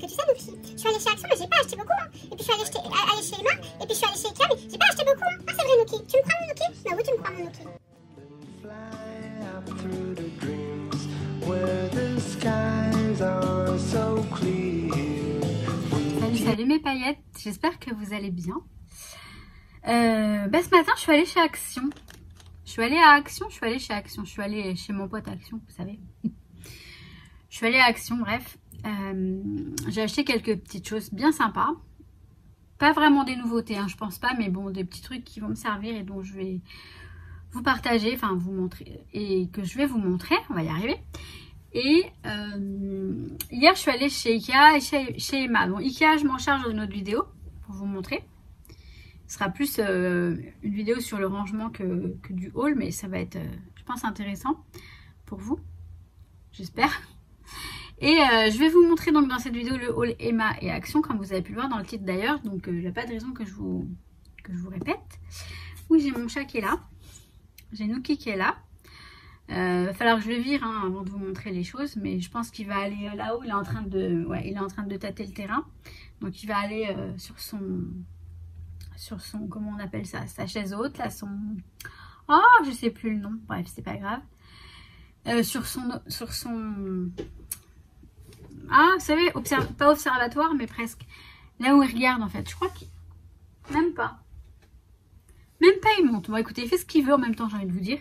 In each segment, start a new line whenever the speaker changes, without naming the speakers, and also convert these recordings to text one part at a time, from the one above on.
que tu sais, donc, je suis allée chez Action, mais j'ai pas acheté beaucoup. Hein. Et puis je suis allée chez Emma, et puis je suis allée chez Ikea, mais j'ai pas acheté beaucoup. Hein. Ah, c'est vrai, Nuki. Tu me crois, mon Nuki? Bah oui, tu me crois, mon Nuki.
Salut mes paillettes, j'espère que vous allez bien. Ce matin, je suis allée chez Action. Je suis allée chez mon pote Action, vous savez. Je suis allée à Action, bref. J'ai acheté quelques petites choses bien sympas. Pas vraiment des nouveautés, hein, je pense pas, mais bon, des petits trucs qui vont me servir et dont je vais vous partager, enfin vous montrer, et que je vais vous montrer, on va y arriver. Et hier, je suis allée chez Ikea et chez Emma. Bon, Ikea, je m'en charge dans une autre vidéo pour vous montrer. Ce sera plus une vidéo sur le rangement que du haul, mais ça va être, je pense, intéressant pour vous. J'espère. Et je vais vous montrer donc dans cette vidéo le haul Emma et Action, comme vous avez pu le voir dans le titre d'ailleurs. Donc, il n'y a pas de raison que je vous répète. Oui, j'ai mon chat qui est là. J'ai Nuki qui est là. Va falloir que je le vire hein, avant de vous montrer les choses, mais je pense qu'il va aller là-haut. Il est en train de tâter le terrain, donc il va aller sur son comment on appelle ça, sa chaise haute là, je sais plus le nom, bref c'est pas grave, sur son vous savez, pas observatoire mais presque, là où il regarde en fait. Je crois qu'il même pas il monte. Bon écoutez, il fait ce qu'il veut en même temps, j'ai envie de vous dire.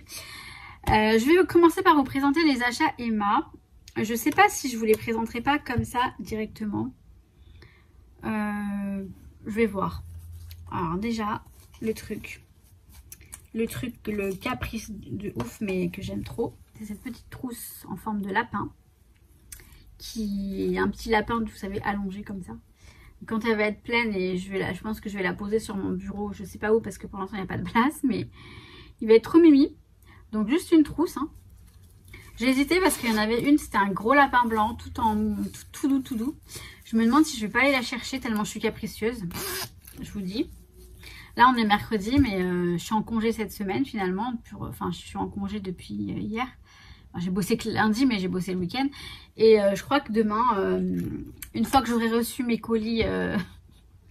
Je vais commencer par vous présenter les achats Emma. Je sais pas si je vous les présenterai pas comme ça directement. Je vais voir. Alors déjà, le caprice de ouf, mais que j'aime trop, c'est cette petite trousse en forme de lapin. Qui est un petit lapin, vous savez, allongé comme ça. Quand elle va être pleine, et je pense que je vais la poser sur mon bureau, je sais pas où parce que pour l'instant il n'y a pas de place, mais il va être trop mimi. Donc juste une trousse. Hein. J'ai hésité parce qu'il y en avait une, c'était un gros lapin blanc, tout doux. Je me demande si je vais pas aller la chercher tellement je suis capricieuse. Je vous dis. Là on est mercredi, mais je suis en congé cette semaine finalement. Je suis en congé depuis hier. Enfin, j'ai bossé que lundi, mais j'ai bossé le week-end. Et je crois que demain, une fois que j'aurai reçu mes colis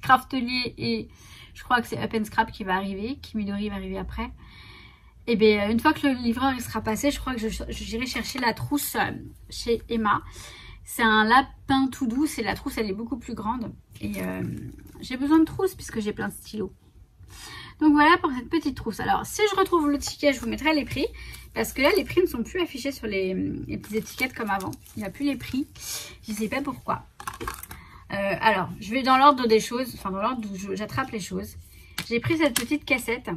Craftelier, et je crois que c'est Up & Scrap qui va arriver, Kimidori va arriver après. Et bien, une fois que le livreur il sera passé, je crois que j'irai chercher la trousse chez Emma. C'est un lapin tout doux. La trousse, elle est beaucoup plus grande. Et j'ai besoin de trousse puisque j'ai plein de stylos. Donc voilà pour cette petite trousse. Alors, si je retrouve le ticket, je vous mettrai les prix. Parce que là, les prix ne sont plus affichés sur les petites étiquettes comme avant. Il n'y a plus les prix. Je ne sais pas pourquoi. Alors, je vais dans l'ordre des choses. Enfin, dans l'ordre où j'attrape les choses. J'ai pris cette petite cassette.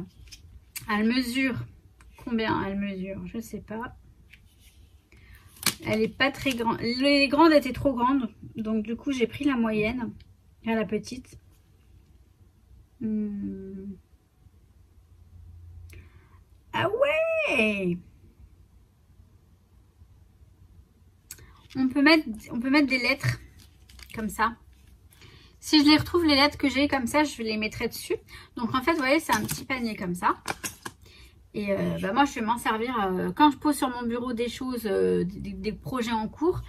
Elle mesure... Combien elle mesure? Je sais pas. Elle est pas très grande. Les grandes étaient trop grandes. Donc du coup j'ai pris la moyenne. Et la petite. Ah ouais! On peut mettre des lettres. Comme ça. Si je les retrouve, les lettres que j'ai comme ça, je les mettrai dessus. Donc en fait, vous voyez, c'est un petit panier comme ça. Et moi, je vais m'en servir quand je pose sur mon bureau des choses, des projets en cours.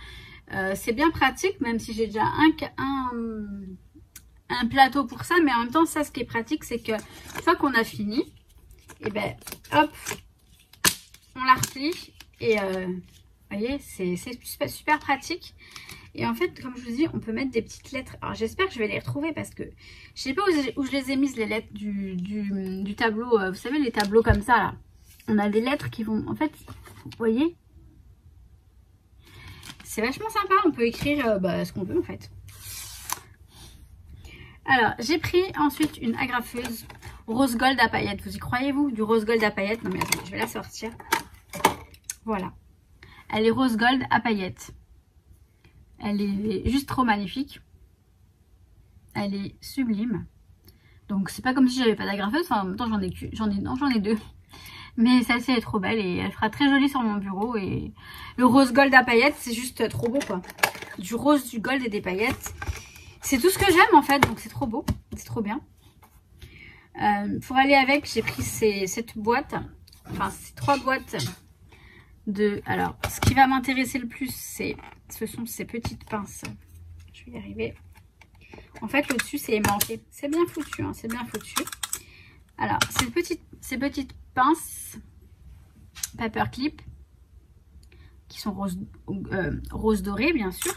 C'est bien pratique, même si j'ai déjà un plateau pour ça. Mais en même temps, ça, ce qui est pratique, c'est que une fois qu'on a fini, et hop, on la replie. Et vous voyez, c'est super pratique. Et en fait, comme je vous dis, on peut mettre des petites lettres. Alors, j'espère que je vais les retrouver parce que je sais pas où je les ai mises, les lettres du tableau. Vous savez, les tableaux comme ça, là. On a des lettres qui vont... En fait, vous voyez, c'est vachement sympa. On peut écrire ce qu'on veut, en fait. Alors, j'ai pris ensuite une agrafeuse rose gold à paillettes. Vous y croyez-vous? Du rose gold à paillettes? Non, mais attendez, je vais la sortir. Voilà. Elle est rose gold à paillettes. Elle est juste trop magnifique. Elle est sublime. Donc c'est pas comme si j'avais pas d'agrafeuse. Enfin, en même temps j'en ai deux. Mais celle-ci est trop belle et elle fera très jolie sur mon bureau. Et le rose gold à paillettes, c'est juste trop beau quoi. Du rose, du gold et des paillettes. C'est tout ce que j'aime en fait. Donc c'est trop beau. C'est trop bien. Pour aller avec, j'ai pris cette boîte. Enfin, ces 3 boîtes de... Alors, ce qui va m'intéresser le plus, ce sont ces petites pinces. Je je vais y arriver. En fait, le dessus, c'est aimanté. C'est bien foutu, hein, c'est bien foutu. Alors, ces petites pinces paperclip qui sont rose doré, bien sûr.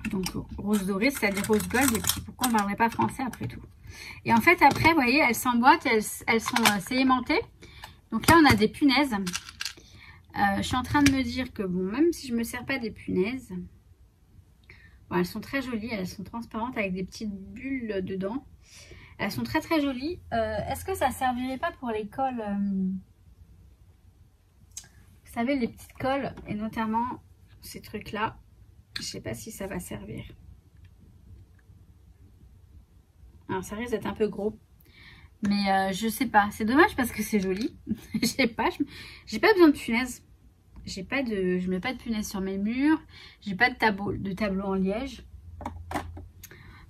Donc, rose doré, c'est-à-dire rose gold. Et puis, pourquoi on ne parlerait pas français après tout? Et en fait, après, vous voyez, elles s'emboîtent, elles sont c'est aimanté. Donc là, on a des punaises. Je suis en train de me dire que, bon, même si je ne me sers pas des punaises, bon, elles sont très jolies. Elles sont transparentes avec des petites bulles dedans. Elles sont très très jolies. Est-ce que ça ne servirait pas pour les cols vous savez, les petites cols, et notamment ces trucs-là. Je ne sais pas si ça va servir. Alors, ça risque d'être un peu gros. Mais je sais pas. C'est dommage parce que c'est joli. j'ai pas besoin de punaises. Je mets pas de punaises sur mes murs. J'ai pas de tableau en liège.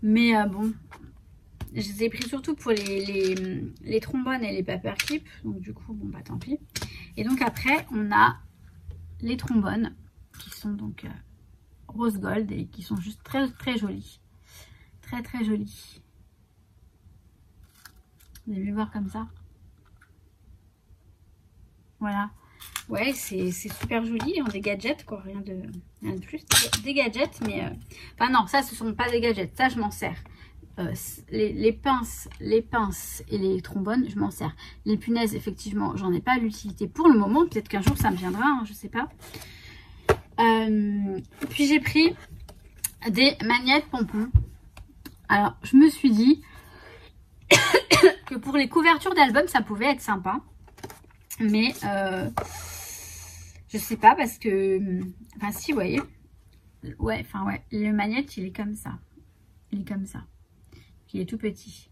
Mais bon, je les ai pris surtout pour les trombones et les paperclips. Donc du coup, bon bah tant pis. Et donc après, on a les trombones qui sont donc rose gold et qui sont juste très très jolis. Très très jolis. Vous avez vu voir comme ça. Voilà. Ouais, c'est super joli. Des gadgets, quoi. Rien de plus. Des gadgets, mais... Enfin non, ça, ce sont pas des gadgets. Ça, je m'en sers. Les pinces et les trombones, je m'en sers. Les punaises, effectivement, j'en ai pas l'utilité pour le moment. Peut-être qu'un jour, ça me viendra, hein, je sais pas. Puis, j'ai pris des magnettes pompons. Alors, je me suis dit... que pour les couvertures d'albums ça pouvait être sympa, mais je sais pas parce que enfin si vous voyez, ouais, enfin ouais, le magnète il est comme ça, il est tout petit.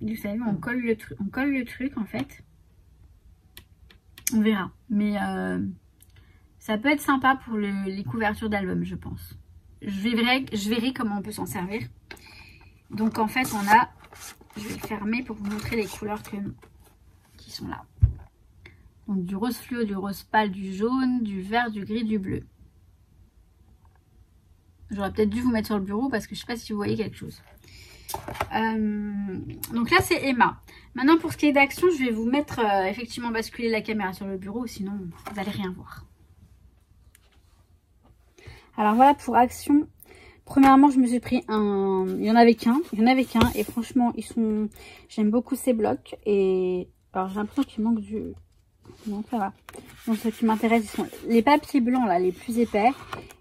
Vous savez, on colle le truc en fait, on verra, mais ça peut être sympa pour les couvertures d'albums, je pense. Je verrai comment on peut s'en servir. Donc en fait on a, je vais le fermer pour vous montrer les couleurs qui sont là. Donc du rose fluo, du rose pâle, du jaune, du vert, du gris, du bleu. J'aurais peut-être dû vous mettre sur le bureau parce que je ne sais pas si vous voyez quelque chose. Donc là c'est Emma. Maintenant pour ce qui est d'action, je vais vous mettre effectivement basculer la caméra sur le bureau, sinon vous n'allez rien voir. Alors voilà pour action. Premièrement, je me suis pris un... Il y en avait qu'un. Et franchement, j'aime beaucoup ces blocs. Et alors j'ai l'impression qu'il manque du... Non, ça va. Donc ce qui m'intéresse, ils sont les papiers blancs là, les plus épais.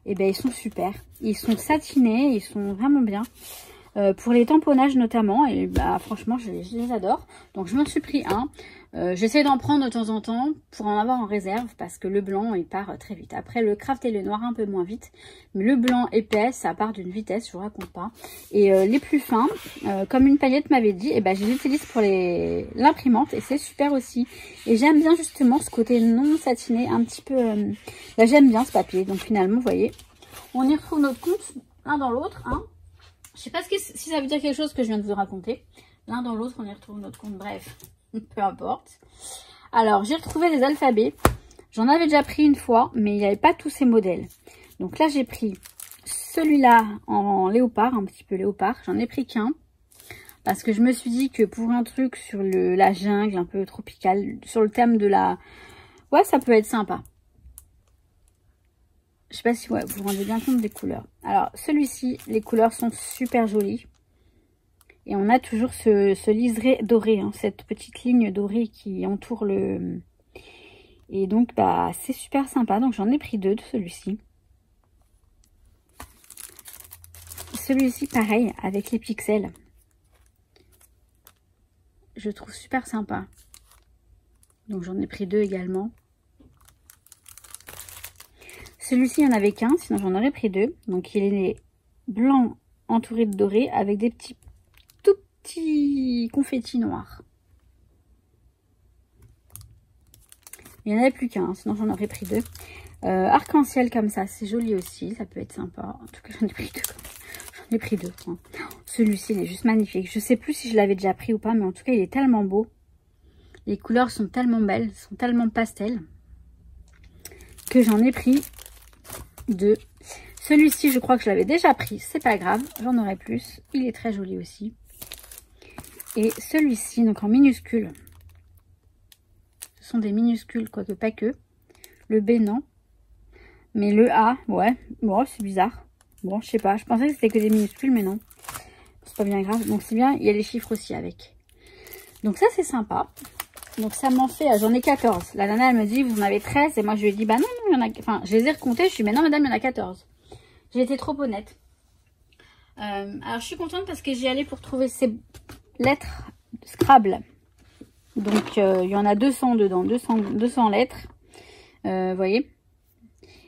Et ben ils sont super. Ils sont satinés, ils sont vraiment bien. Pour les tamponnages notamment. Et bah franchement, je les adore. Donc je m'en suis pris un. J'essaie d'en prendre de temps en temps pour en avoir en réserve parce que le blanc il part très vite. Après le craft et le noir un peu moins vite, mais le blanc épais ça part d'une vitesse, je vous raconte pas. Et les plus fins, comme une paillette m'avait dit, et ben je les utilise pour l'imprimante et c'est super aussi. Et j'aime bien justement ce côté non satiné, un petit peu. Là j'aime bien ce papier. Donc finalement vous voyez, on y retrouve notre compte l'un dans l'autre. Hein. Je sais pas si ça veut dire quelque chose que je viens de vous raconter. L'un dans l'autre on y retrouve notre compte. Bref. Peu importe. Alors, j'ai retrouvé les alphabets. J'en avais déjà pris une fois, mais il n'y avait pas tous ces modèles. Donc là, j'ai pris celui-là en léopard, un petit peu léopard. J'en ai pris qu'un. Parce que je me suis dit que pour un truc sur la jungle, un peu tropical, sur le thème de la... Ouais, ça peut être sympa. Je sais pas si ouais, vous vous rendez bien compte des couleurs. Alors, celui-ci, les couleurs sont super jolies. Et on a toujours ce liseré doré, hein, cette petite ligne dorée qui entoure le... Et donc, bah, c'est super sympa. Donc, j'en ai pris deux de celui-ci. Celui-ci, pareil, avec les pixels. Je trouve super sympa. Donc, j'en ai pris deux également. Celui-ci, il n'y en avait qu'un, sinon j'en aurais pris deux. Donc, il est blanc entouré de doré avec des petits confetti noir. Il n'y en avait plus qu'un, sinon j'en aurais pris deux. Arc-en-ciel comme ça, c'est joli aussi, ça peut être sympa. En tout cas, j'en ai pris deux. J'en ai pris deux. Hein. Celui-ci, il est juste magnifique. Je sais plus si je l'avais déjà pris ou pas, mais en tout cas, il est tellement beau. Les couleurs sont tellement belles, sont tellement pastel. que j'en ai pris deux. Celui-ci, je crois que je l'avais déjà pris. C'est pas grave, j'en aurai plus. Il est très joli aussi. Et celui-ci, donc en minuscule. Ce sont des minuscules, quoique pas que. Le B, non. Mais le A, ouais. Bon, c'est bizarre. Bon, je sais pas. Je pensais que c'était que des minuscules, mais non. C'est pas bien grave. Donc, c'est bien. Il y a les chiffres aussi avec. Donc, ça, c'est sympa. Donc, ça m'en fait... J'en ai 14. La nana, elle me dit, vous en avez 13. Et moi, je lui ai dit, bah non, il y en a... Enfin, je les ai recomptés. Je lui ai dit, mais non, madame, il y en a 14. J'ai été trop honnête. Alors, je suis contente parce que j'y allais pour trouver ces lettres Scrabble. Donc, il y en a 200 dedans. 200 lettres. Vous voyez.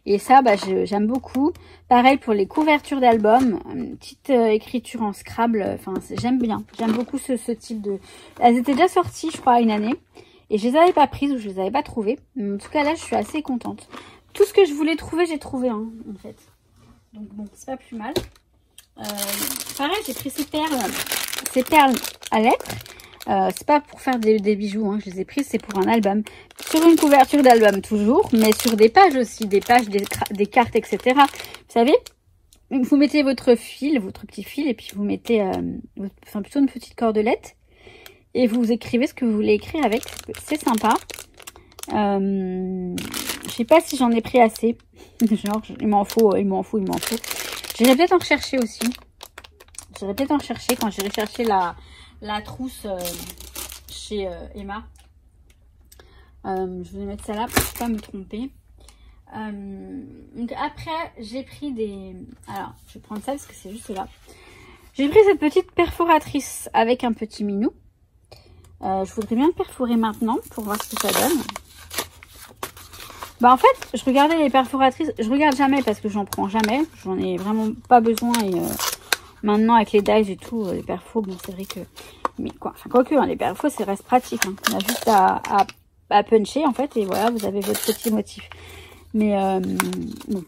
Et ça, bah, j'aime beaucoup. Pareil pour les couvertures d'albums. Une petite écriture en Scrabble. Enfin, j'aime bien. J'aime beaucoup ce type de... Elles étaient déjà sorties, je crois, une année. Et je les avais pas prises ou je les avais pas trouvées. Mais en tout cas, là, je suis assez contente. Tout ce que je voulais trouver, j'ai trouvé, hein, en fait. Donc bon, c'est pas plus mal. Pareil, j'ai pris ces perles à lettres. C'est pas pour faire des bijoux, hein. Je les ai prises, c'est pour un album. Sur une couverture d'album toujours, mais sur des pages aussi, des pages, des cartes, etc. Vous savez, vous mettez votre fil, votre petit fil, et puis vous mettez enfin, plutôt une petite cordelette. Et vous écrivez ce que vous voulez écrire avec. C'est sympa. Je sais pas si j'en ai pris assez. Genre, il m'en faut. J'irai peut-être en rechercher aussi. J'irai peut-être en chercher quand j'irai chercher la trousse chez Emma. Je vais mettre ça là pour ne pas me tromper. Donc après, j'ai pris des... Alors, je vais prendre ça parce que c'est juste là. J'ai pris cette petite perforatrice avec un petit minou. Je voudrais bien le perforer maintenant pour voir ce que ça donne. Bah en fait, je regardais les perforatrices. Je regarde jamais parce que j'en prends jamais. J'en ai vraiment pas besoin. Et maintenant avec les dies et tout, les perfos, bon c'est vrai que... Mais quoi, enfin quoique, hein, les perfos, ça reste pratique. Hein. On a juste à puncher en fait. Et voilà, vous avez votre petit motif. Mais bon,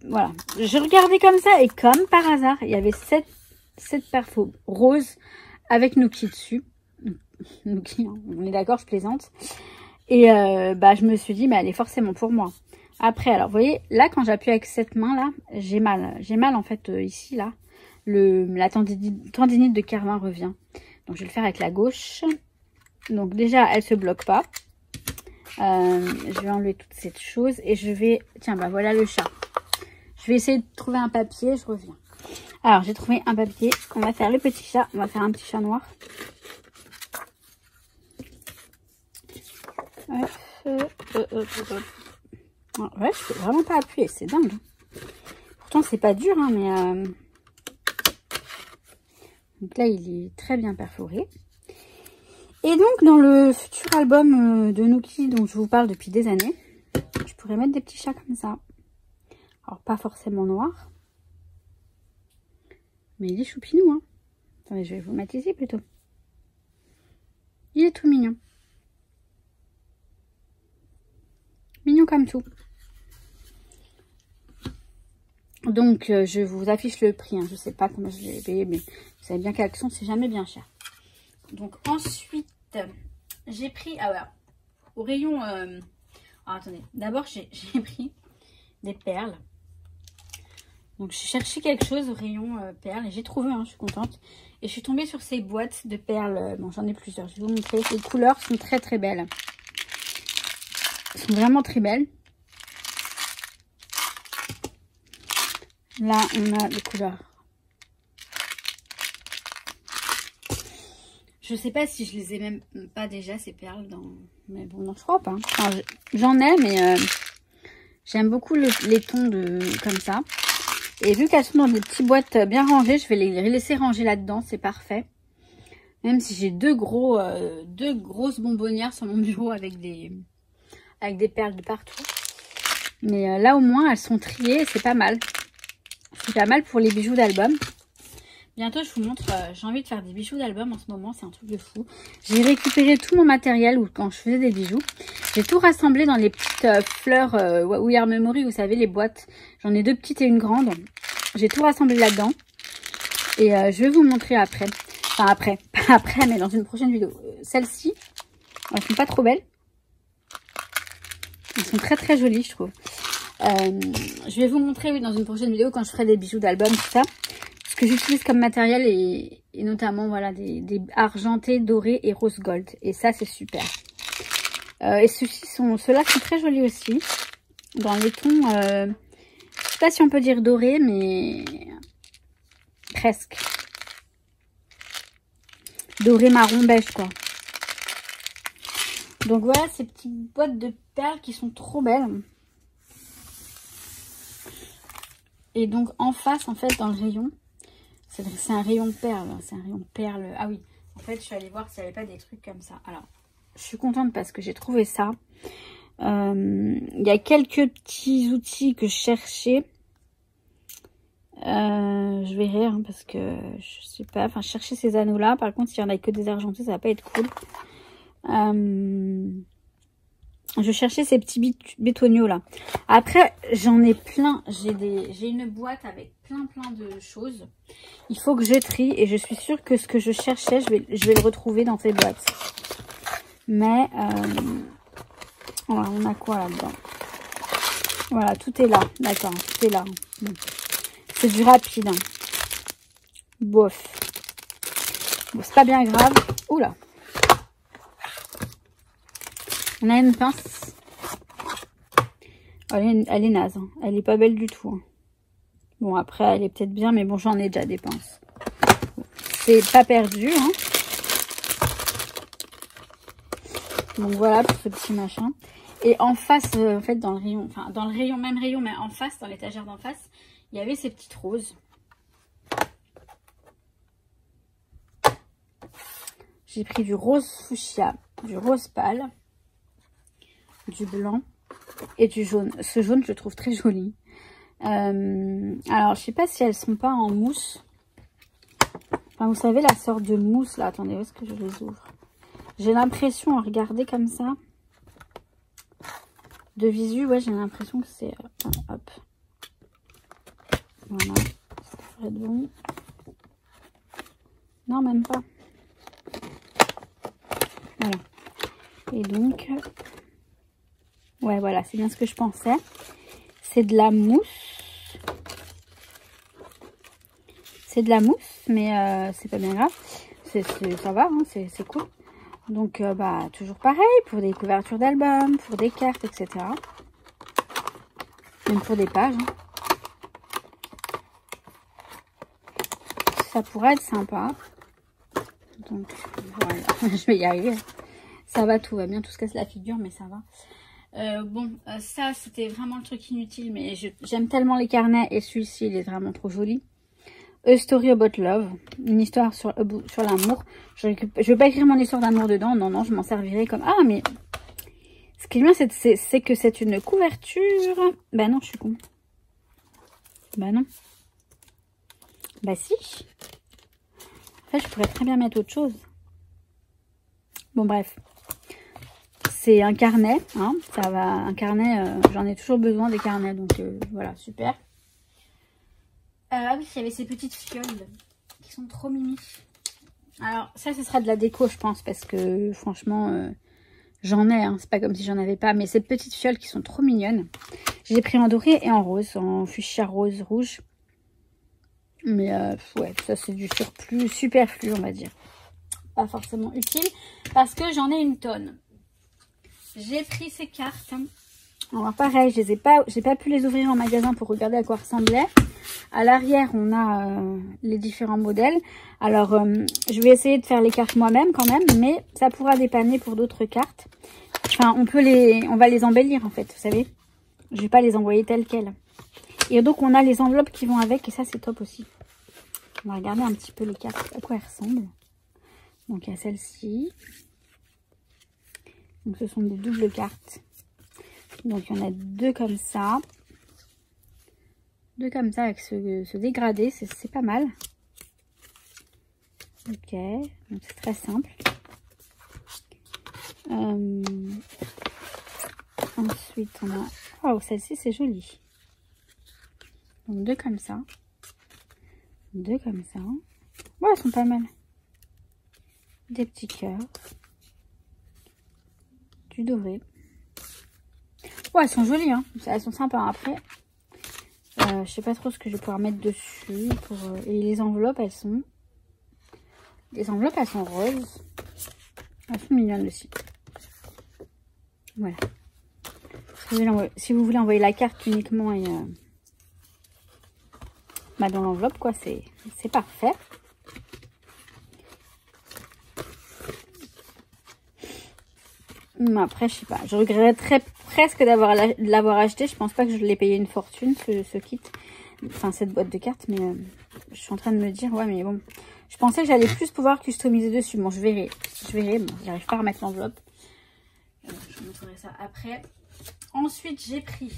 voilà. Je regardais comme ça et comme par hasard, il y avait cette perfos rose avec Nuki dessus. Nuki, hein, on est d'accord, je plaisante. Et bah je me suis dit, mais elle est forcément pour moi. Après, alors vous voyez, là quand j'appuie avec cette main là, j'ai mal. J'ai mal en fait ici là. La tendinite de Carmin revient. Donc je vais le faire avec la gauche. Donc déjà, elle se bloque pas. Je vais enlever toute cette chose et je vais... Tiens, bah voilà le chat. Je vais essayer de trouver un papier, je reviens. Alors, j'ai trouvé un papier. On va faire le petit chat. On va faire un petit chat noir. Ouais, je peux vraiment pas appuyer, c'est dingue. Pourtant, c'est pas dur, hein, mais... Donc là, il est très bien perforé. Et donc, dans le futur album de Nuki, dont je vous parle depuis des années, je pourrais mettre des petits chats comme ça. Alors, pas forcément noirs. Mais il est choupinou, hein. Attendez, je vais vous mettre ici plutôt. Il est tout mignon. Mignon comme tout. Donc, je vous affiche le prix. Hein. Je sais pas comment je l'ai payé, mais vous savez bien qu'à Action, c'est jamais bien cher. Donc, ensuite, j'ai pris... Ah ouais, au rayon... Alors, attendez. D'abord, j'ai pris des perles. Donc, j'ai cherché quelque chose au rayon perles. Et j'ai trouvé, hein, je suis contente. Et je suis tombée sur ces boîtes de perles. Bon, j'en ai plusieurs. Je vais vous montrer. Les couleurs sont très, très belles. Elles sont vraiment très belles. Là, on a les couleurs. Je sais pas si je les ai même pas déjà, ces perles. Mais bon, non, je crois pas. Enfin, j'en ai, mais j'aime beaucoup les tons comme ça. Et vu qu'elles sont dans des petites boîtes bien rangées, je vais les laisser ranger là-dedans. C'est parfait. Même si j'ai deux grosses bonbonnières sur mon bureau avec des perles de partout. Mais là, au moins, elles sont triées. C'est pas mal. C'est pas mal pour les bijoux d'album. Bientôt, je vous montre. J'ai envie de faire des bijoux d'album en ce moment. C'est un truc de fou. J'ai récupéré tout mon matériel quand je faisais des bijoux. J'ai tout rassemblé dans les petites fleurs We Are Memory. Vous savez, les boîtes. J'en ai 2 petites et une grande. J'ai tout rassemblé là-dedans. Et je vais vous montrer après. Enfin, après. Pas après, mais dans une prochaine vidéo. Celles-ci, elles sont pas trop belles. Elles sont très, très jolies, je trouve. Je vais vous montrer oui, dans une prochaine vidéo quand je ferai des bijoux d'album, tout ça. Ce que j'utilise comme matériel et notamment voilà des argentés, dorés et rose gold. Et ça c'est super. Et ceux-là sont très jolis aussi. Dans les tons, je sais pas si on peut dire doré, mais presque. Doré marron beige quoi. Donc voilà ces petites boîtes de perles qui sont trop belles. Et donc en face en fait dans le rayon, c'est un rayon de perles. C'est un rayon de perles. Ah oui, en fait je suis allée voir s'il n'y avait pas des trucs comme ça. Alors je suis contente parce que j'ai trouvé ça. Il y a quelques petits outils que je cherchais. Je verrai hein, parce que je sais pas, enfin chercher ces anneaux là. Par contre s'il y en a que des argentés ça va pas être cool. Je cherchais ces petits bétoniaux là. Après j'en ai plein. J'ai une boîte avec plein de choses. Il faut que je trie et je suis sûre que ce que je cherchais je vais le retrouver dans ces boîtes. Mais voilà, on a quoi là-dedans? Voilà, tout est là. D'accord, tout est là. C'est du rapide. Hein. Bof. Bon, c'est pas bien grave. Oula. On a une pince. Elle est naze. Hein. Elle est pas belle du tout. Hein. Bon, après, elle est peut-être bien, mais bon, j'en ai déjà des pinces. C'est pas perdu. Hein. Donc voilà pour ce petit machin. Et en face, en fait, dans le rayon, enfin dans le rayon, même rayon, mais en face, dans l'étagère d'en face, il y avait ces petites roses. J'ai pris du rose fuchsia, du rose pâle, du blanc et du jaune. Ce jaune, je le trouve très joli. Alors, je sais pas si elles sont pas en mousse. Enfin, vous savez, la sorte de mousse, là. Attendez, où est-ce que je les ouvre? J'ai l'impression, à regarder comme ça, de visu, ouais, j'ai l'impression que c'est... hop. Voilà. Ça devrait être bon. Non, même pas. Voilà. Et donc... ouais, voilà, c'est bien ce que je pensais. C'est de la mousse. C'est de la mousse, mais c'est pas bien grave. Ça va, hein, c'est cool. Donc, bah, toujours pareil, pour des couvertures d'albums, pour des cartes, etc. Même pour des pages. Hein. Ça pourrait être sympa. Donc, voilà. Je vais y arriver. Ça va, tout va bien. Tout se casse la figure, mais ça va. Bon, ça, c'était vraiment le truc inutile. Mais j'aime tellement les carnets. Et celui-ci, il est vraiment trop joli. A Story About Love, une histoire sur l'amour. Je vais pas écrire mon histoire d'amour dedans, non, je m'en servirai comme... Ah, mais ce qui est bien, c'est que c'est une couverture... Bah non, je suis con. Bah non. Bah si. En fait, je pourrais très bien mettre autre chose. Bon, bref. C'est un carnet, hein, ça va, un carnet, j'en ai toujours besoin des carnets, donc voilà, super. Ah oui, il y avait ces petites fioles qui sont trop mimi. Alors ça, ce sera de la déco, je pense, parce que franchement, j'en ai. Hein, c'est pas comme si j'en avais pas. Mais ces petites fioles qui sont trop mignonnes. J'ai pris en doré et en rose, en fuchsia rose rouge. Mais ouais, ça c'est du surplus, superflu, on va dire. Pas forcément utile, parce que j'en ai une tonne. J'ai pris ces cartes. Alors pareil, j'ai pas pu les ouvrir en magasin pour regarder à quoi ressemblaient. À l'arrière, on a les différents modèles. Alors, je vais essayer de faire les cartes moi-même quand même, mais ça pourra dépanner pour d'autres cartes. Enfin, on va les embellir en fait, vous savez. Je vais pas les envoyer telles quelles. Et donc, on a les enveloppes qui vont avec, et ça, c'est top aussi. On va regarder un petit peu les cartes, à quoi elles ressemblent. Donc, il y a celle-ci. Donc, ce sont des doubles cartes. Donc, il y en a deux comme ça. Deux comme ça avec ce dégradé, c'est pas mal. Ok, donc c'est très simple. Ensuite, on a... oh, celle-ci, c'est joli. Donc, deux comme ça. Deux comme ça. Ouais, elles sont pas mal. Des petits cœurs. Du doré. Ouais, elles sont jolies, hein. Elles sont sympas. Après, je sais pas trop ce que je vais pouvoir mettre dessus. Et les enveloppes, elles sont... Les enveloppes, elles sont roses. Elles sont mignonnes aussi. Voilà. Si vous voulez envoyer la carte uniquement et dans l'enveloppe, quoi, c'est parfait. Après, je sais pas. Je regretterais presque de l'avoir acheté. Je pense pas que je l'ai payé une fortune, ce kit. Enfin, cette boîte de cartes. Mais je suis en train de me dire, ouais, mais bon. Je pensais que j'allais plus pouvoir customiser dessus. Bon, je verrai. Bon, j'arrive pas à remettre l'enveloppe. Je vous montrerai ça après. Ensuite, j'ai pris...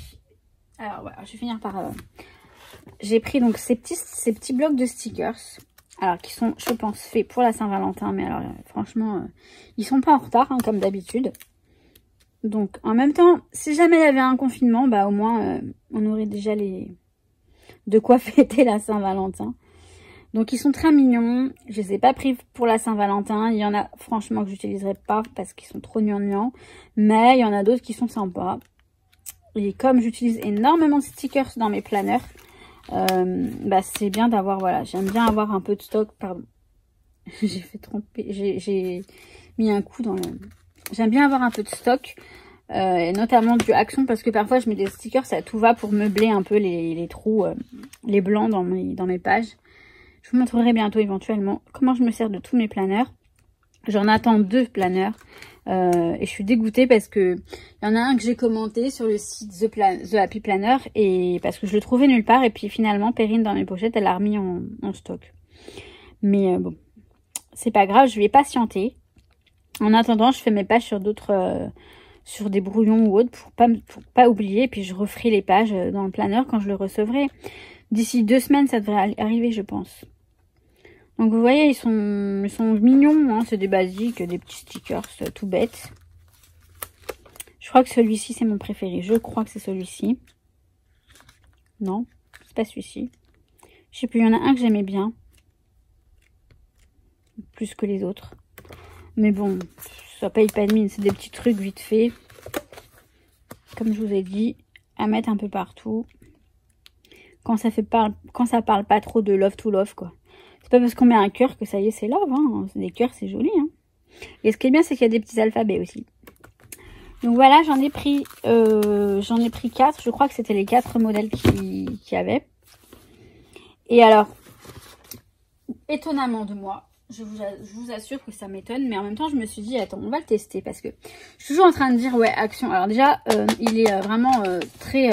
Alors, voilà, je vais finir par... J'ai pris donc ces petits blocs de stickers. Alors, qui sont, je pense, faits pour la Saint-Valentin. Mais alors, franchement, ils sont pas en retard, hein, comme d'habitude. Donc, en même temps, si jamais il y avait un confinement, bah au moins, on aurait déjà de quoi fêter la Saint-Valentin. Donc, ils sont très mignons. Je les ai pas pris pour la Saint-Valentin. Il y en a, franchement, que j'utiliserai pas parce qu'ils sont trop gnangnans. Mais il y en a d'autres qui sont sympas. Et comme j'utilise énormément de stickers dans mes planeurs, bah c'est bien d'avoir, voilà, j'aime bien avoir un peu de stock, pardon. J'ai fait tromper, j'ai mis un coup dans le... J'aime bien avoir un peu de stock, et notamment du Action, parce que parfois je mets des stickers, ça tout va pour meubler un peu les trous, les blancs dans mes pages. Je vous montrerai bientôt éventuellement comment je me sers de tous mes planeurs. J'en attends 2 planeurs. Et je suis dégoûtée parce que il y en a un que j'ai commenté sur le site The Happy Planner et parce que je le trouvais nulle part et puis finalement Perrine dans mes pochettes elle l'a remis en stock. Mais bon, c'est pas grave, je vais patienter. En attendant, je fais mes pages sur d'autres, sur des brouillons ou autres pour pas oublier. Et puis je referai les pages dans le planner quand je le recevrai. D'ici 2 semaines, ça devrait arriver, je pense. Donc vous voyez, ils sont mignons, hein, c'est des basiques, des petits stickers tout bêtes. Je crois que celui-ci c'est mon préféré, je crois que c'est celui-ci. Non, c'est pas celui-ci. Je sais plus, il y en a un que j'aimais bien. Plus que les autres. Mais bon, ça paye pas de mine, c'est des petits trucs vite fait. Comme je vous ai dit, à mettre un peu partout. Quand ça parle pas trop de love to love, quoi. C'est pas parce qu'on met un cœur que ça y est, c'est love, hein. Des cœurs, c'est joli, hein. Et ce qui est bien, c'est qu'il y a des petits alphabets aussi. Donc voilà, j'en ai pris 4. Je crois que c'était les 4 modèles qu'il y avait. Et alors, étonnamment de moi, je vous assure que ça m'étonne. Mais en même temps, je me suis dit, attends, on va le tester. Parce que je suis toujours en train de dire, ouais, Action. Alors déjà, il est vraiment très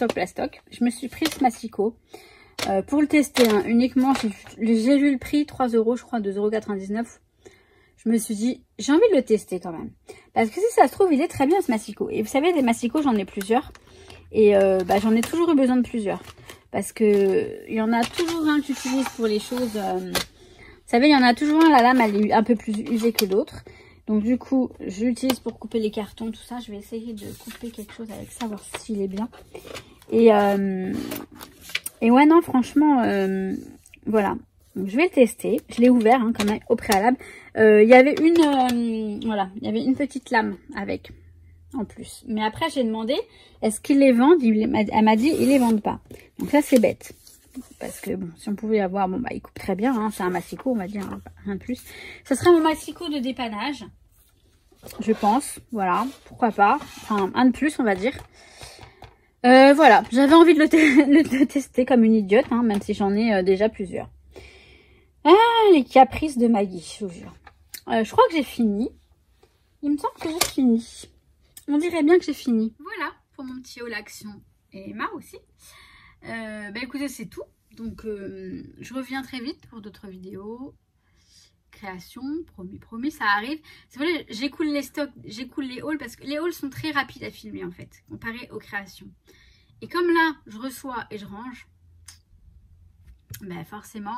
plastoc. Je me suis pris ce Massico. Pour le tester, hein, uniquement, j'ai vu le prix, 3 €, je crois, 2,99 €. Je me suis dit, j'ai envie de le tester quand même. Parce que si ça se trouve, il est très bien ce Massico. Et vous savez, des Massico, j'en ai plusieurs. Et bah, j'en ai toujours eu besoin de plusieurs. Parce que il y en a toujours un que j'utilise pour les choses... vous savez, il y en a toujours un, la lame, elle est un peu plus usée que l'autre. Donc du coup, je l'utilise pour couper les cartons, tout ça. Je vais essayer de couper quelque chose avec ça, voir s'il est bien. Et ouais, non, franchement, voilà. Donc, je vais le tester. Je l'ai ouvert, hein, quand même, au préalable. Il y avait voilà, il y avait une petite lame avec, en plus. Mais après, j'ai demandé, est-ce qu'ils les vendent? Elle m'a dit, ils les vendent pas. Donc ça, c'est bête. Parce que, bon, si on pouvait avoir, bon, bah, il coupe très bien, hein. C'est un Massico, on va dire, hein, rien de plus. Ce serait mon Massico de dépannage, je pense. Voilà, pourquoi pas. Enfin, un de plus, on va dire. Voilà, j'avais envie de le tester comme une idiote, hein, même si j'en ai déjà plusieurs. Ah, les caprices de Maggie, je vous jure. Je crois que j'ai fini. Il me semble que j'ai fini. On dirait bien que j'ai fini. Voilà, pour mon petit haul Action. Et Emma aussi. Bah écoutez, c'est tout. Donc, je reviens très vite pour d'autres vidéos. Création, promis, ça arrive. C'est vrai, j'écoule les stocks, j'écoule les hauls parce que les hauls sont très rapides à filmer en fait, comparé aux créations. Et comme là, je reçois et je range, ben forcément,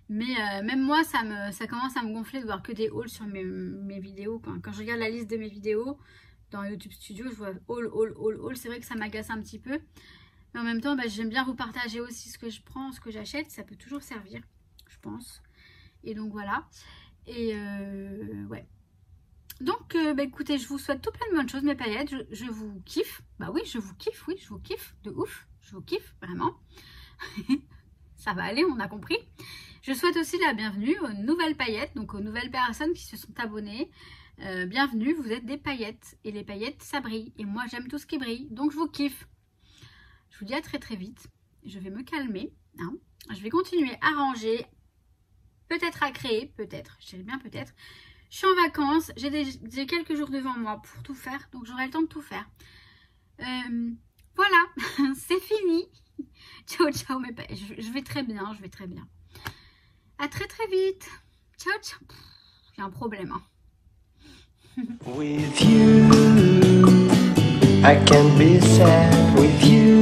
même moi, ça commence à me gonfler de voir que des hauls sur mes vidéos. Quand je regarde la liste de mes vidéos dans YouTube Studio, je vois haul. C'est vrai que ça m'agace un petit peu. Mais en même temps, ben, j'aime bien vous partager aussi ce que je prends, ce que j'achète. Ça peut toujours servir, je pense. Et donc voilà. Et ouais. Donc, bah, écoutez, je vous souhaite tout plein de bonnes choses, mes paillettes. Je vous kiffe. Bah oui, je vous kiffe de ouf. Je vous kiffe, vraiment. Ça va aller, on a compris. Je souhaite aussi la bienvenue aux nouvelles paillettes, donc aux nouvelles personnes qui se sont abonnées. Bienvenue, vous êtes des paillettes. Et les paillettes, ça brille. Et moi, j'aime tout ce qui brille. Donc, je vous kiffe. Je vous dis à très très vite. Je vais me calmer. Hein. Je vais continuer à ranger. Peut-être à créer. Peut-être. Je dirais bien peut-être. Je suis en vacances. J'ai quelques jours devant moi pour tout faire. Donc, j'aurai le temps de tout faire. Voilà. C'est fini. Ciao, ciao. Mais je vais très bien. Je vais très bien. À très très vite. Ciao, ciao. J'ai un problème. Hein.
With you, I can be sad with you.